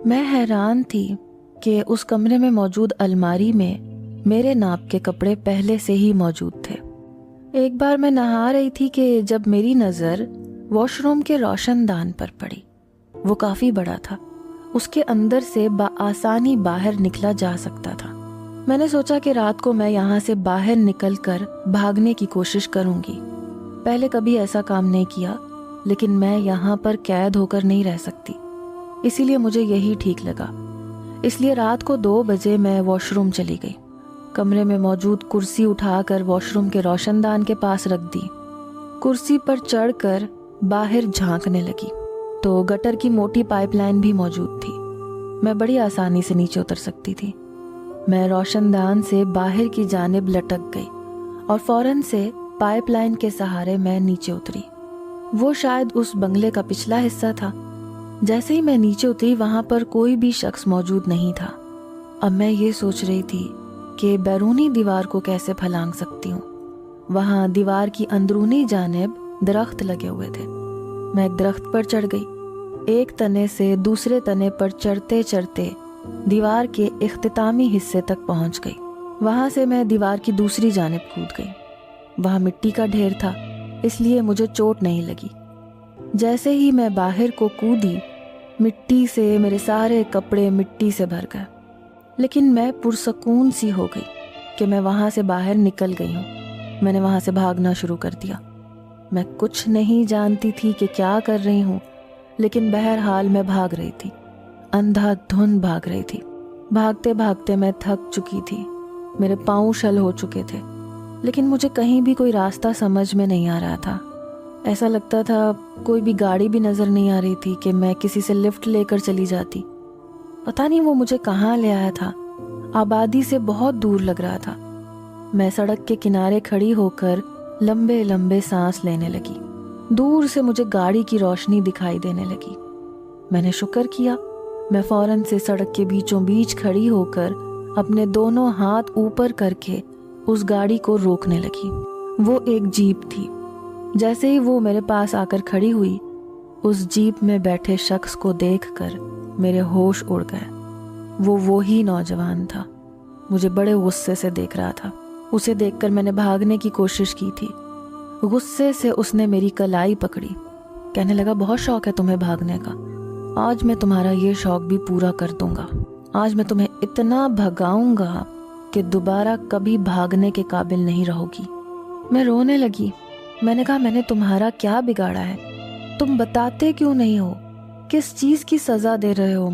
میں حیران تھی کہ اس کمرے میں موجود الماری میں میرے ناپ کے کپڑے پہلے سے ہی موجود تھے۔ ایک بار میں نہا رہی تھی کہ جب میری نظر واش روم کے روشن دان پر پڑی۔ وہ کافی بڑا تھا، اس کے اندر سے بآسانی باہر نکلا جا سکتا تھا۔ میں نے سوچا کہ رات کو میں یہاں سے باہر نکل کر بھاگنے کی کوشش کروں گی۔ پہلے کبھی ایسا کام نہیں کیا، لیکن میں یہاں پر قید ہو کر نہیں رہ سکتی، اسی لیے مجھے یہی ٹھیک لگا۔ اس لیے رات کو 2 بجے میں واش روم چلی گئی۔ کمرے میں موجود کرسی اٹھا کر واش روم کے روشن دان کے پاس رکھ دی۔ کرسی پر چڑھ کر باہر جھانکنے لگی تو گٹر کی موٹی پائپ لائن بھی موجود تھی۔ میں بڑی آسانی سے نیچے اتر سکتی تھی۔ میں روشن دان سے باہر کی جانب لٹک گئی اور فوراً سے پائپ لائن کے سہارے میں نیچے اتری۔ وہ شاید اس بنگلے کا پچھلا حصہ تھا۔ جیسے ہی میں نیچے اتری وہاں پر کوئی بھی شخص موجود نہیں تھا۔ اب میں یہ سوچ رہی تھی کہ بیرونی دیوار کو کیسے پھلانگ سکتی ہوں۔ وہاں دیوار کی اندرونی جانب درخت لگے ہوئے تھے۔ میں ایک درخت پر چڑھ گئی۔ ایک تنے سے دوسرے تنے پر چڑھتے چڑھتے دیوار کے اختتامی حصے تک پہنچ گئی۔ وہاں سے میں دیوار کی دوسری جانب کود گئی۔ وہاں مٹی کا ڈھیر تھا، اس لیے مجھے چوٹ نہیں لگی۔ جیسے ہی میں باہر کو کودی، مٹی سے میرے سارے کپڑے مٹی سے بھر گئے، لیکن میں پرسکون سی ہو گئی کہ میں وہاں سے باہر نکل گئی ہوں۔ میں نے وہاں سے بھاگنا شروع کر دیا۔ میں کچھ نہیں جانتی تھی کہ کیا کر رہی ہوں، لیکن بہرحال میں بھاگ رہی تھی، اندھا دھند بھاگ رہی تھی۔ بھاگتے بھاگتے میں تھک چکی تھی، میرے پاؤں شل ہو چکے تھے، لیکن مجھے کہیں بھی کوئی راستہ سمجھ میں نہیں آ رہا تھا۔ ایسا لگتا تھا کوئی بھی گاڑی بھی نظر نہیں آ رہی تھی کہ میں کسی سے لفٹ لے کر چلی جاتی۔ پتہ نہیں وہ مجھے کہاں لے آیا تھا، آبادی سے بہت دور لگ رہا تھا۔ میں سڑک کے کنارے کھڑی ہو کر لمبے لمبے سانس لینے لگی۔ دور سے مجھے گاڑی کی روشنی دکھائی دینے لگی۔ میں نے شکر کیا۔ میں فوراً سے سڑک کے بیچوں بیچ کھڑی ہو کر اپنے دونوں ہاتھ اوپر کر کے اس گاڑی کو روکنے لگی۔ وہ ایک جیپ تھی۔ جیسے ہی وہ میرے پاس آ کر کھڑی ہوئی، اس جیپ میں بیٹھے شخص کو دیکھ کر میرے ہوش اڑ گئے۔ وہ وہی نوجوان تھا، مجھے بڑے غصے سے دیکھ رہا تھا۔ اسے دیکھ کر میں نے بھاگنے کی کوشش کی تھی۔ غصے سے اس نے میری کلائی پکڑی، کہنے لگا بہت شوق ہے تمہیں بھاگنے کا، آج میں تمہارا یہ شوق بھی پورا کر دوں گا۔ آج میں تمہیں اتنا بھگاؤں گا کہ دوبارہ کبھی بھاگنے کے قابل نہیں رہو گی۔ میں رونے لگی۔ میں نے کہا میں نے تمہارا کیا بگاڑا ہے؟ تم بتاتے کیوں نہیں ہو؟ کس چیز کی سزا دے رہے ہو؟